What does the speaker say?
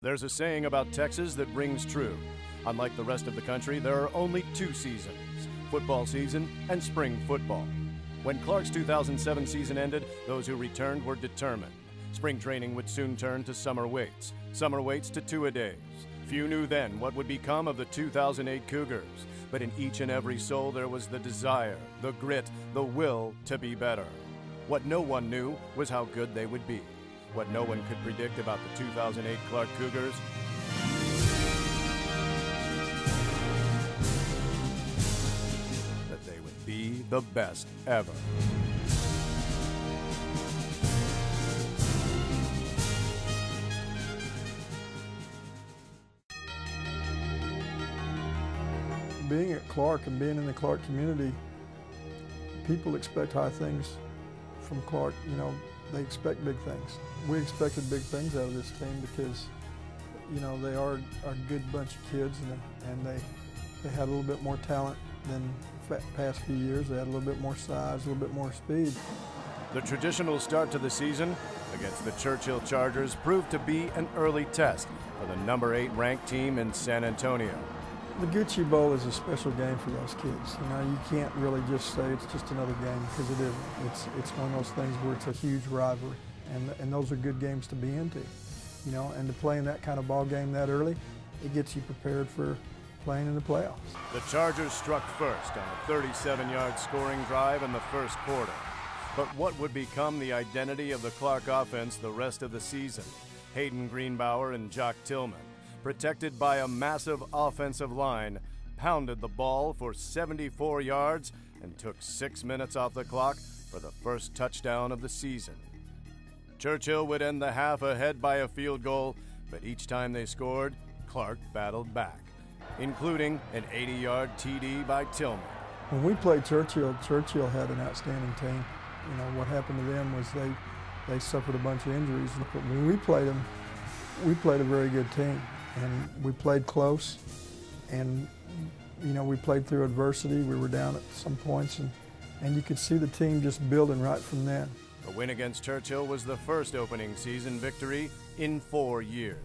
There's a saying about Texas that rings true. Unlike the rest of the country, there are only two seasons, football season and spring football. When Clark's 2007 season ended, those who returned were determined. Spring training would soon turn to summer weights to two-a-days. Few knew then what would become of the 2008 Cougars, but in each and every soul there was the desire, the grit, the will to be better. What no one knew was how good they would be. What no one could predict about the 2008 Clark Cougars that they would be the best ever. Being at Clark and being in the Clark community, people expect high things from Clark. You know, they expect big things. We expected big things out of this team because, you know, they are a good bunch of kids, and they had a little bit more talent than the past few years. They had a little bit more size, a little bit more speed. The traditional start to the season against the Churchill Chargers proved to be an early test for the number 8 ranked team in San Antonio. The Gucci Bowl is a special game for those kids. You know, you can't really just say it's just another game, because it isn't. It's one of those things where it's a huge rivalry, and those are good games to be into. You know, and to play in that kind of ball game that early, it gets you prepared for playing in the playoffs. The Chargers struck first on a 37-yard scoring drive in the first quarter. But what would become the identity of the Clark offense the rest of the season? Hayden Greenbauer and Jock Tillman, protected by a massive offensive line, pounded the ball for 74 yards and took 6 minutes off the clock for the first touchdown of the season. Churchill would end the half ahead by a field goal, but each time they scored, Clark battled back, including an 80-yard TD by Tillman. When we played Churchill, Churchill had an outstanding team. You know, what happened to them was they suffered a bunch of injuries. But when we played them, we played a very good team. And we played close, and you know, we played through adversity. We were down at some points, and you could see the team just building right from then. The win against Churchill was the first opening season victory in 4 years.